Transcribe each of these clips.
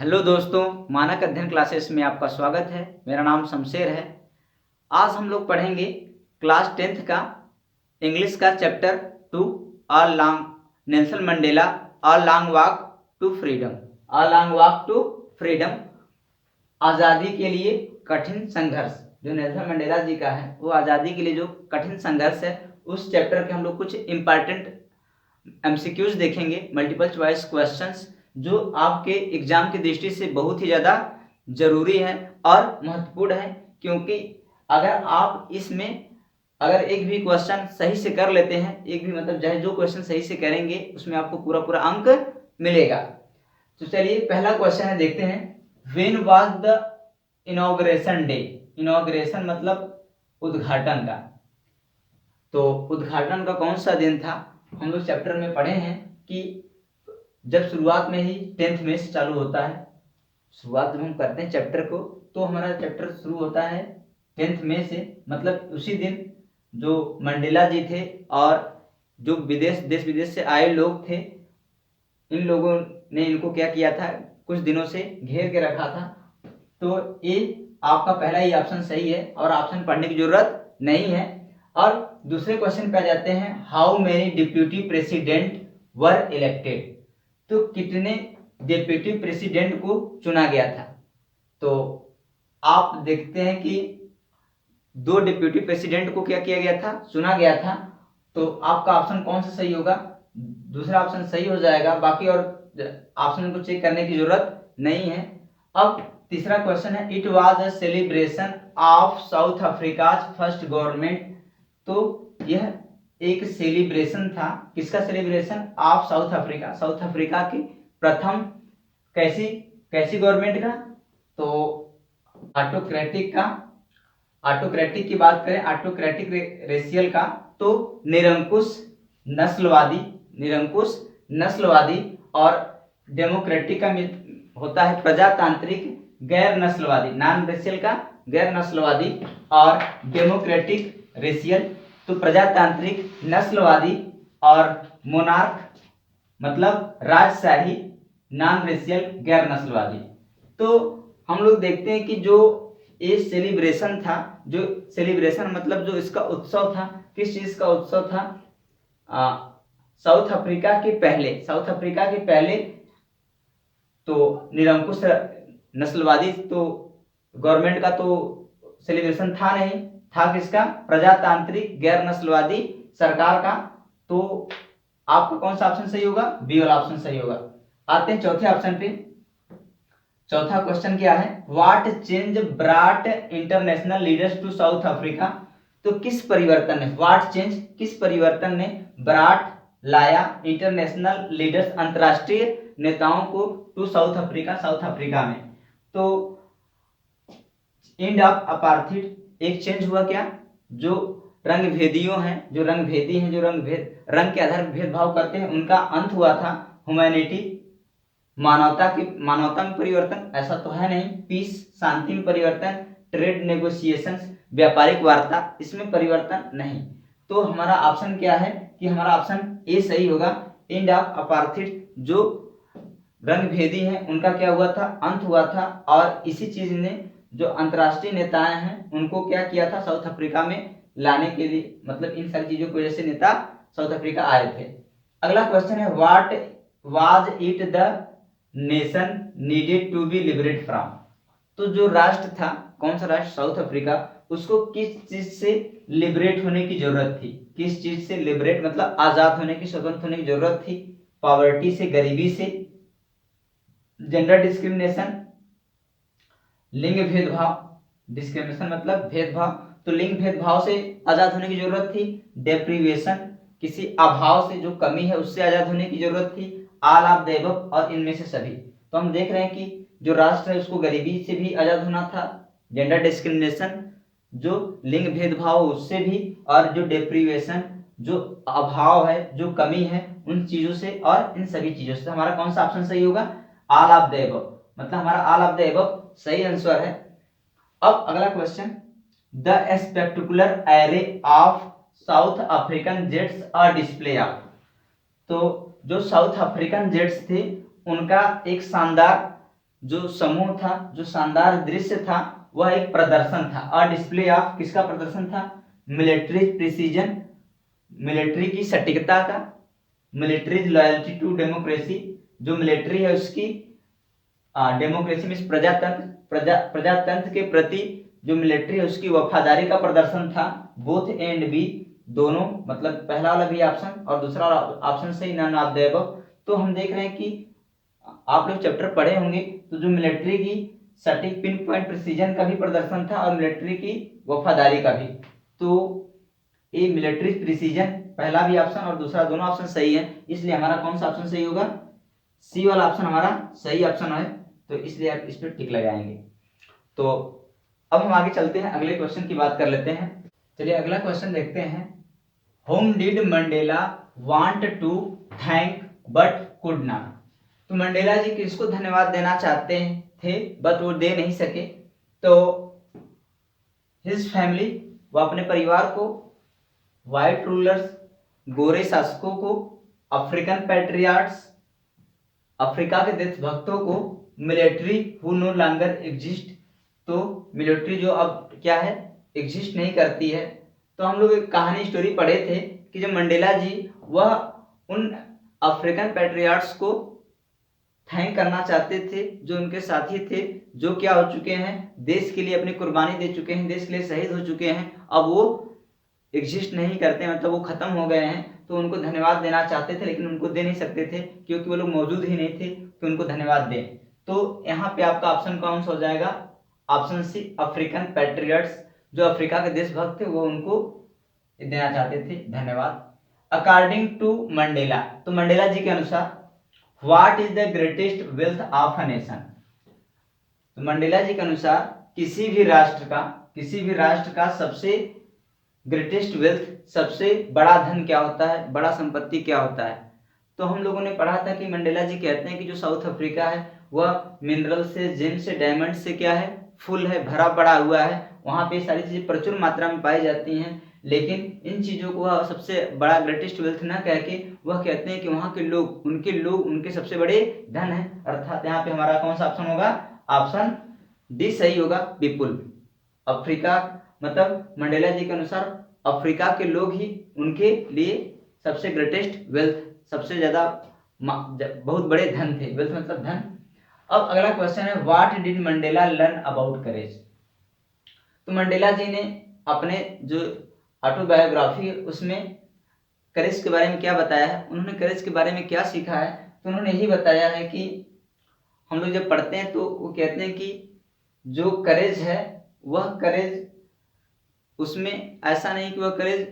Hello दोस्तों, मानक अध्ययन क्लासेस में आपका स्वागत है। मेरा नाम शमशेर है। आज हम लोग पढ़ेंगे क्लास 10th का इंग्लिश का chapter 2 a long Nelson Mandela a long walk to freedom. A long walk to freedom, आज़ादी के लिए कठिन संघर्ष। जो नेल्सन मंडेला जी का है वो आज़ादी के लिए जो कठिन संघर्ष है, उस चैप्टर के हम लोग कुछ इंपॉर्टेंट एमसीक्यूज देखेंगे, मल्टीपल चॉइस क्वेश्चंस, जो आपके एग्जाम की दृष्टि से बहुत ही ज़्यादा जरूरी है और महत्वपूर्ण है। क्योंकि अगर आप इसमें अगर एक भी क्वेश्चन सही से कर लेते हैं, एक भी मतलब चाहे जो क्वेश्चन सही से करेंगे उसमें आपको पूरा पूरा अंक मिलेगा। तो चलिए पहला क्वेश्चन है, देखते हैं। When was the inauguration day? Inauguration मतलब उद्घाटन का। तो उद्घाटन का कौन सा दिन था? हम लोग चैप्टर में पढ़े हैं कि जब शुरुआत में ही 10th में से चालू होता है। शुरुआत जब हम करते हैं चैप्टर को तो हमारा चैप्टर शुरू होता है 10th में से, मतलब उसी दिन जो मंडेला जी थे और जो देश विदेश से आए लोग थे, इन लोगों ने इनको क्या किया था, कुछ दिनों से घेर के रखा था। तो ये आपका पहला ही ऑप्शन सही है और ऑप्शन पढ़ने की जरूरत नहीं है। और दूसरे क्वेश्चन पे आ जाते हैं। How many deputy president were elected? तो कितने डिप्यूटी प्रेसिडेंट को चुना गया था? तो आप देखते हैं कि 2 डिप्यूटी प्रेसिडेंट को क्या किया गया था, चुना गया था। तो आपका ऑप्शन कौन सा सही होगा? दूसरा ऑप्शन सही हो जाएगा, बाकी और ऑप्शन को चेक करने की जरूरत नहीं है। अब तीसरा क्वेश्चन है, it was a celebration of south Africa's first government. तो यह एक सेलिब्रेशन था, किसका celebration? Of south Africa, South Africa की प्रथम कैसी कैसी गवर्नमेंट का? तो ऑटोक्रेटिक का। ऑटोक्रेटिक की बात करें, ऑटोक्रेटिक रेशियल का, तो निरंकुश नस्लवादी, निरंकुश नस्लवादी। और डेमोक्रेटिक का होता है प्रजातांत्रिक गैर नस्लवादी, नॉन रेशियल का गैर नस्लवादी। और डेमोक्रेटिक रेशियल तो प्रजातांत्रिक नस्लवादी। और मोनार्क मतलब राजशाही, नॉन रेशियल गैर नस्लवादी। तो हम लोग देखते हैं कि जो ये सेलिब्रेशन था, जो सेलिब्रेशन मतलब जो इसका उत्सव था, किस चीज का उत्सव था? साउथ अफ्रीका के पहले, साउथ अफ्रीका के पहले तो निरंकुश नस्लवादी तो गवर्नमेंट का तो सेलिब्रेशन था नहीं, था किसका? प्रजातांत्रिक गैर नस्लवादी सरकार का। तो आपका कौन सा ऑप्शन सही होगा? बी वाला ऑप्शन सही होगा। आते हैं चौथे ऑप्शन पे। चौथा क्वेश्चन क्या है? What change brought international leaders to South Africa? तो किस परिवर्तन ने, व्हाट चेंज किस परिवर्तन ने ब्राट लाया इंटरनेशनल लीडर्स अंतरराष्ट्रीय नेताओं को to South Africa, South Africa में? तो एंड ऑफ अपार्थाइड एक चेंज हुआ क्या? जो रंग भेदियों हैं, जो रंग भेदी हैं, जो रंग के आधार पर भेदभाव करते हैं, उनका अंत हुआ था। ह्यूमैनिटी मानवता में परिवर्तन, ऐसा तो है नहीं। पीस शांति में परिवर्तन, ट्रेड नेगोशिएशंस व्यापारिक वार्ता, इसमें परिवर्तन नहीं। तो हमारा ऑप्शन क्या है कि हमारा ऑप्शन ए सही होगा। एंड ऑफ अपार्थाइड, जो रंग भेदी हैं उनका क्या हुआ था? अंत हुआ था। और इसी चीज ने जो अंतरराष्ट्रीय नेताएं हैं उनको क्या किया था? साउथ अफ्रीका में लाने के लिए, मतलब इन सारी चीजों की वजह से नेता साउथ अफ्रीका आए थे। अगला क्वेश्चन है, what was it the nation needed to be liberate from? तो जो राष्ट्र था, कौन सा राष्ट्र? साउथ अफ्रीका, उसको किस चीज से लिबरेट होने की जरूरत थी? किस चीज से लिबरेट मतलब आजाद होने की, स्वतंत्र होने की जरूरत थी? पॉवर्टी से, गरीबी से, जेंडर डिस्क्रिमिनेशन, लिंग भेदभाव, डिस्क्रिमिनेशन मतलब भेदभाव, तो लिंग भेदभाव से आजाद होने की जरूरत थी। डेप्रीवेशन, किसी अभाव से, जो कमी है उससे आजाद होने की जरूरत थी। ऑल ऑफ द एबव, और इनमें से सभी। तो हम देख रहे हैं कि जो राष्ट्र है उसको गरीबी से भी आजाद होना था, जेंडर डिस्क्रिमिनेशन जो लिंग भेदभाव उससे भी, और जो डेप्रीवेशन जो अभाव है, जो कमी है उन चीजों से, और इन सभी चीजों से। हमारा कौन सा ऑप्शन सही होगा? ऑल ऑफ द एबव, मतलब हमारा ऑल ऑफ द एबव सही आंसर है। अब अगला question, the spectacular array of South African jets are display of. तो जो साउथ अफ्रीकन जेट्स थे उनका एक शानदार जो समूह था, जो शानदार दृश्य था, वह एक प्रदर्शन था। अ डिस्प्ले ऑफ किसका प्रदर्शन था? मिलिट्री प्रिसीजन, मिलिट्री की सटीकता का, मिलिट्री लॉयल्टी टू डेमोक्रेसी, जो मिलिट्री है उसकी डेमोक्रेसी में प्रजातंत्र के प्रति जो मिलिट्री है उसकी वफादारी का प्रदर्शन था। बोथ ए एंड बी, दोनों, मतलब पहला वाला भी ऑप्शन और दूसरा वाला ऑप्शन सही, नन ऑफ द अबव। तो हम देख रहे हैं कि आप लोग चैप्टर पढ़े होंगे, तो जो मिलिट्री की सटीक पिन पॉइंट प्रिसीजन का भी प्रदर्शन था और मिलिट्री की वफादारी का भी। तो ये मिलिट्री प्रिसीजन पहला भी ऑप्शन और दूसरा दोनों ऑप्शन सही है, इसलिए हमारा कौन सा ऑप्शन सही होगा? सी वाला ऑप्शन हमारा सही ऑप्शन है, तो इसलिए आप इस पर टिक लगाएंगे। तो अब हम आगे चलते हैं, अगले क्वेश्चन की बात कर लेते हैं। चलिए अगला क्वेश्चन देखते हैं। Whom did Mandela want to thank but could not. तो मंडेला जी किसको धन्यवाद देना चाहते थे बट वो दे नहीं सके? तो हिज फैमिली, वो अपने परिवार को, व्हाइट रूलर्स, गोरे शासकों को, अफ्रीकन पैट्रियाट्स, अफ्रीका के देशभक्तों को, military who know longer exist, तो मिलिट्री जो अब क्या है, एग्जिस्ट नहीं करती है। तो हम लोग एक कहानी स्टोरी पढ़े थे कि जब मंडेला जी वह उन अफ्रीकन पैट्रियाट्स को थैंक करना चाहते थे जो उनके साथी थे, जो क्या हो चुके हैं, देश के लिए अपनी कुर्बानी दे चुके हैं, देश के लिए शहीद हो चुके हैं, अब वो एग्जिस्ट नहीं करते, मतलब वो खत्म हो गए हैं। तो उनको धन्यवाद देना चाहते थे लेकिन उनको दे नहीं सकते थे क्योंकि वो लोग मौजूद ही नहीं थे कि उनको धन्यवाद दें। तो यहाँ पे आपका ऑप्शन कौन सा हो जाएगा? ऑप्शन सी, अफ्रीकन पैट्रियट्स, जो अफ्रीका के देशभक्त थे वो उनको देना चाहते थे धन्यवाद। अकॉर्डिंग टू मंडेला, तो मंडेला जी के अनुसार what is the greatest wealth of a nation. तो मंडेला जी के अनुसार किसी भी राष्ट्र का सबसे ग्रेटेस्ट वेल्थ, सबसे बड़ा धन क्या होता है, बड़ा संपत्ति क्या होता है? तो हम लोगों ने पढ़ा था कि मंडेला जी कहते हैं कि जो साउथ अफ्रीका है वह मिनरल से, जेम से, डायमंड से क्या है, फुल है, भरा पड़ा हुआ है, वहाँ पे सारी चीजें प्रचुर मात्रा में पाई जाती हैं। लेकिन इन चीजों को वह सबसे बड़ा ग्रेटेस्ट वेल्थ ना कह के वह कहते हैं कि वहाँ के लोग, उनके सबसे बड़े धन है। अर्थात यहाँ पे हमारा कौन सा ऑप्शन होगा? ऑप्शन डी सही होगा, पीपुल। अफ्रीका, मतलब मंडेला जी के अनुसार अफ्रीका के लोग ही उनके लिए सबसे ग्रेटेस्ट वेल्थ, सबसे ज्यादा बहुत बड़े धन थे। वेल्थ मतलब धन। अब अगला क्वेश्चन है, what did Mandela learn about करेज। तो मंडेला जी ने अपने जो ऑटोबायोग्राफी है उसमें करेज के बारे में क्या बताया है? उन्होंने करेज के बारे में क्या सीखा है? तो उन्होंने यही बताया है कि हम लोग जब पढ़ते हैं तो वो कहते हैं कि जो करेज है वह करेज, उसमें ऐसा नहीं कि वह करेज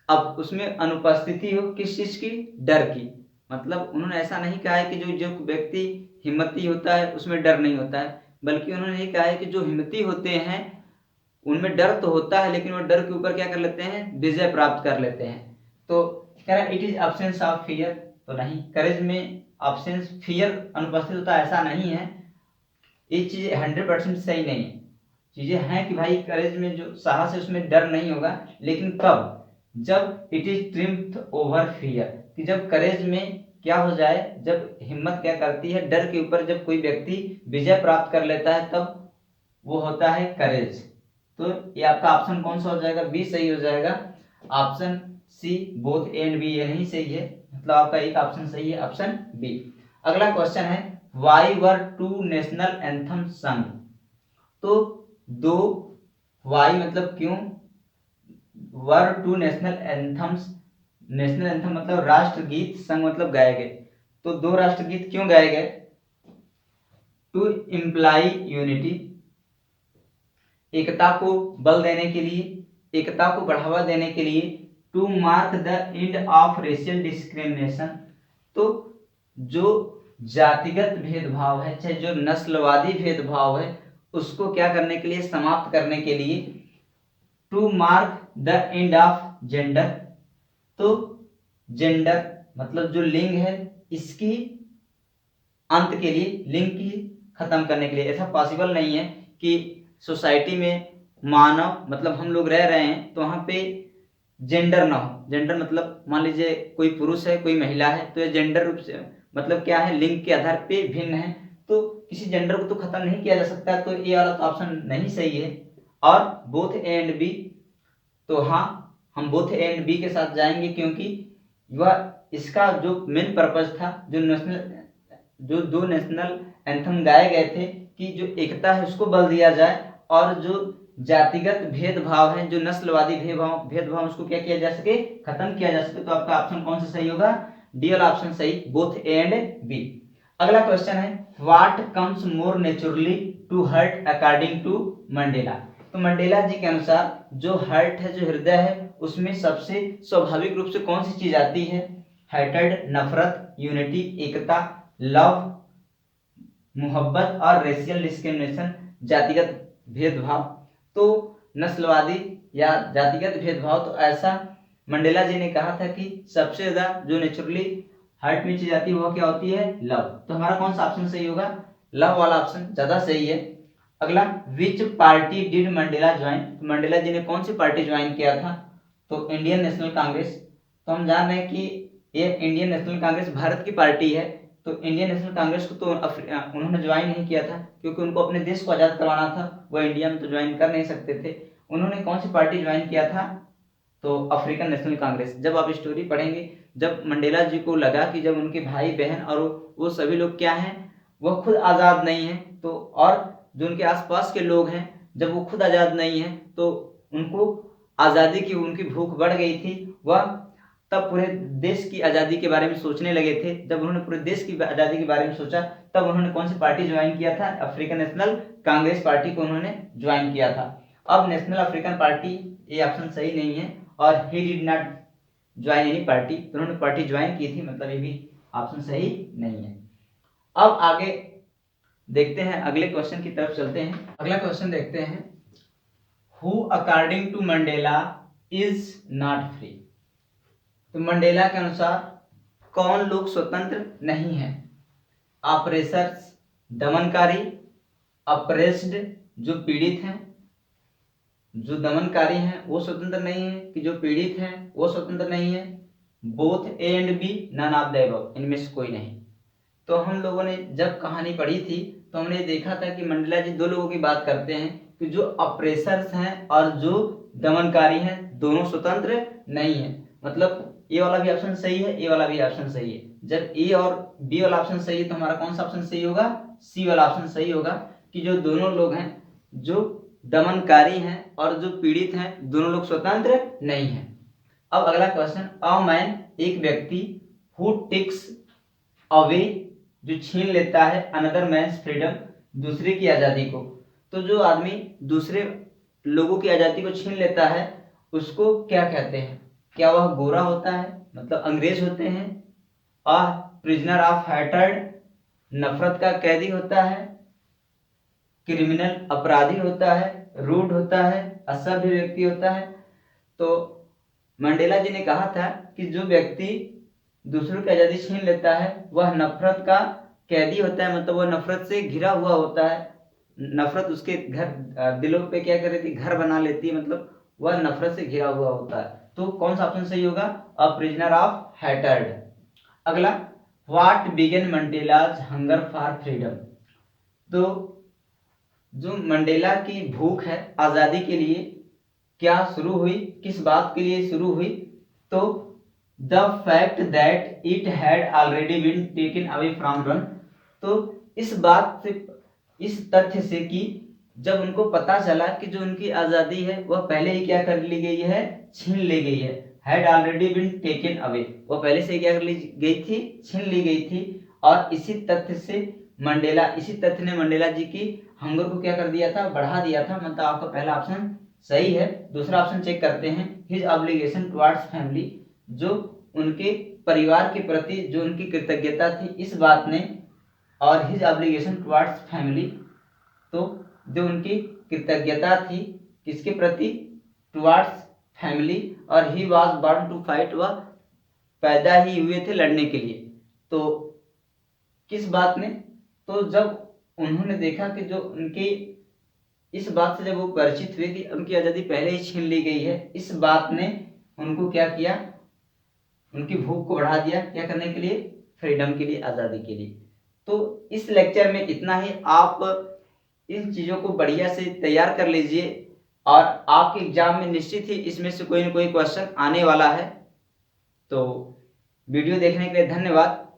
अब उसमें अनुपस्थिति हो किस चीज की? डर की। मतलब उन्होंने ऐसा नहीं कहा है कि जो व्यक्ति हिम्मती होता है उसमें डर नहीं होता है, बल्कि उन्होंने ये कहा है कि जो हिम्मती होते हैं उनमें डर तो होता है लेकिन वो डर के ऊपर क्या कर लेते हैं? विजय प्राप्त कर लेते हैं। तो कह रहा है it is absence of fear, तो नहीं, करेज में एब्सेंस, फियर अनुपस्थित होता है ऐसा नहीं है। ये चीज 100% सही नहीं है। चीजें हैं कि भाई करेज में जो साहस है उसमें डर नहीं होगा, लेकिन कब? जब इट इज ट्रिम्थ ओवर फियर, कि जब करेज में क्या हो जाए, जब हिम्मत क्या करती है, डर के ऊपर जब कोई व्यक्ति विजय प्राप्त कर लेता है तब वो होता है करेज। तो ये आपका ऑप्शन कौन सा हो जाएगा? बी सही हो जाएगा। Option C, both A and B, ये नहीं सही है, मतलब आपका एक ऑप्शन सही है, ऑप्शन बी। अगला क्वेश्चन है, why were two national anthem sung. तो दो, वाई मतलब क्यों, were two national anthems, national anthem मतलब राष्ट्रगीत, संग मतलब गाए गए, तो दो राष्ट्रगीत क्यों गाए गए? टू इम्प्लाई यूनिटी, एकता को बल देने के लिए, एकता को बढ़ावा देने के लिए। To mark the end of racial discrimination, तो जो जातिगत भेदभाव है, चाहे जो नस्लवादी भेदभाव है, उसको क्या करने के लिए? समाप्त करने के लिए। To mark the end of gender, तो जेंडर मतलब जो लिंग है इसकी अंत के लिए, लिंग की खत्म करने के लिए। ऐसा पॉसिबल नहीं है कि सोसाइटी में मानव मतलब हम लोग रह रहे हैं तो वहाँ पे जेंडर ना हो। जेंडर मतलब मान लीजिए कोई पुरुष है कोई महिला है, तो ये जेंडर रूप से मतलब क्या है? लिंग के आधार पे भिन्न है। किसी जेंडर को तो खत्म नहीं किया जा सकता, तो ए वाला तो ऑप्शन नहीं सही है। और बोथ ए एंड बी, तो हाँ हम बोथ ए एंड बी के साथ जाएंगे, क्योंकि वह इसका जो मेन पर्पज था, जो दो नेशनल एंथम गाए गए थे कि जो एकता है उसको बल दिया जाए, और जो जातिगत भेदभाव है, जो नस्लवादी भेदभाव उसको क्या किया जा सके, खत्म किया जा सके। तो आपका ऑप्शन कौन सा सही होगा, डी वाला ऑप्शन सही, बोथ ए एंड बी। अगला क्वेश्चन है, what comes more naturally to heart according to Mandela. तो मंडेला जी के अनुसार जो हर्ट है, जो हृदय है, उसमें सबसे स्वाभाविक रूप से कौन सी चीज आती है, हेटेड नफरत, यूनिटी एकता, लव मोहब्बत, और रेशियल डिस्क्रिमिनेशन जातिगत भेदभाव। तो नस्लवादी या जातिगत भेदभाव, तो ऐसा मंडेला जी ने कहा था कि सबसे ज्यादा जो नेचुरली हार्ट में चीज आती है वो क्या होती है, लव। तो हमारा कौन सा ऑप्शन सही होगा, लव वाला ऑप्शन ज्यादा सही है। अगला, विच पार्टी डिड मंडेला ज्वाइन। तो मंडेला जी ने कौन सी पार्टी ज्वाइन किया था, तो इंडियन नेशनल कांग्रेस। तो हम जान रहे हैं कि ये इंडियन नेशनल कांग्रेस भारत की पार्टी है, तो इंडियन नेशनल कांग्रेस को तो उन्होंने ज्वाइन नहीं किया था, क्योंकि उनको अपने देश को आज़ाद करवाना था, वो इंडिया में तो ज्वाइन कर नहीं सकते थे। उन्होंने कौन सी पार्टी ज्वाइन किया था, तो अफ्रीकन नेशनल कांग्रेस। जब आप स्टोरी पढ़ेंगे, जब मंडेला जी को लगा कि जब उनके भाई बहन और वो सभी लोग क्या हैं, वह खुद आज़ाद नहीं है, तो और जो उनके आसपास के लोग हैं, जब वो खुद आज़ाद नहीं है, तो उनको आज़ादी की उनकी भूख बढ़ गई थी। वह तब पूरे देश की आज़ादी के बारे में सोचने लगे थे। जब उन्होंने पूरे देश की आज़ादी के बारे में सोचा, तब उन्होंने कौन सी पार्टी ज्वाइन किया था, अफ्रीकन नेशनल कांग्रेस पार्टी को उन्होंने ज्वाइन किया था। अब नेशनल अफ्रीकन पार्टी, ये ऑप्शन सही नहीं है, और he did not join any party, तो उन्होंने पार्टी ज्वाइन की थी, मतलब ये भी ऑप्शन सही नहीं है। अब आगे देखते हैं, अगले क्वेश्चन की तरफ चलते हैं। अगला क्वेश्चन देखते हैं, who according to Mandela is not free. तो मंडेला के अनुसार कौन लोग स्वतंत्र नहीं है, ऑपरेसर्स दमनकारी, अप्रेस्ड जो पीड़ित हैं, जो दमनकारी हैं वो स्वतंत्र नहीं है, कि जो पीड़ित हैं वो स्वतंत्र नहीं है, both A and B, none of the above, इनमें से कोई नहीं। तो हम लोगों ने जब कहानी पढ़ी थी, तो हमने देखा था कि मंडेला जी दो लोगों की बात करते हैं, कि जो अप्रेसर्स हैं और जो दमनकारी हैं, दोनों स्वतंत्र नहीं है। मतलब ए वाला भी ऑप्शन सही है, ए वाला भी ऑप्शन सही है। जब ए और बी वाला ऑप्शन सही है, तो हमारा कौन सा ऑप्शन सही होगा, सी वाला ऑप्शन सही होगा, कि जो दोनों लोग हैं, जो दमनकारी हैं और जो पीड़ित हैं, दोनों लोग स्वतंत्र नहीं है। अब अगला क्वेश्चन, अ मैन एक व्यक्ति, हु टेक्स अवे जो छीन लेता है, अनदर मैन्स फ्रीडम दूसरे की आजादी को। तो जो आदमी दूसरे लोगों की आजादी को छीन लेता है, उसको क्या कहते हैं, क्या वह गोरा होता है, मतलब अंग्रेज होते हैं, और प्रिजनर ऑफ हैटर्ड नफरत का कैदी होता है, क्रिमिनल अपराधी होता है, रूड होता है, असभ्य व्यक्ति होता है। तो मंडेला जी ने कहा था कि जो व्यक्ति दूसरों की आजादी छीन लेता है, वह नफरत का कैदी होता है, मतलब वह नफरत से घिरा हुआ होता है। नफरत उसके घर दिलों पे क्या कर रही थी, घर बना लेती है, मतलब वह नफरत से घिरा हुआ होता है। तो कौन सा ऑप्शन सही होगा, अ प्रिजनर ऑफ हैटर्ड। अगला, what began Mandela's hunger for freedom. तो जो मंडेला की भूख है आजादी के लिए, क्या शुरू हुई, किस बात के लिए शुरू हुई, तो the fact that it had already been taken away from run. तो इस बात से, इस तथ्य से कि जब उनको पता चला कि जो उनकी आजादी है वह पहले ही क्या कर ली गई है, छीन ली गई है, had already been taken away, वह पहले से क्या कर ली गई थी, छीन ली गई थी। और इसी तथ्य से मंडेला, इसी तथ्य ने मंडेला जी की हंगर को क्या कर दिया था, बढ़ा दिया था। मतलब आपका पहला ऑप्शन सही है। दूसरा ऑप्शन चेक करते हैं, हिज ऑब्लिगेशन टुवर्ड्स फैमिली, जो उनके परिवार के प्रति जो उनकी कृतज्ञता थी इस बात ने, और हिज ऑब्लिगेशन टुवर्ड्स फैमिली, तो जो उनकी कृतज्ञता थी किसके प्रति, टुवर्ड्स फैमिली, और he was born to fight, वह पैदा ही हुए थे लड़ने के लिए। तो किस बात ने, तो जब उन्होंने देखा कि जो उनकी, इस बात से जब वो परिचित हुए कि उनकी आज़ादी पहले ही छीन ली गई है, इस बात ने उनको क्या किया, उनकी भूख को बढ़ा दिया, क्या करने के लिए, फ्रीडम के लिए, आज़ादी के लिए। तो इस लेक्चर में इतना ही। आप इन चीज़ों को बढ़िया से तैयार कर लीजिए और आपके एग्जाम में निश्चित ही इसमें से कोई ना कोई क्वेश्चन आने वाला है। तो वीडियो देखने के लिए धन्यवाद।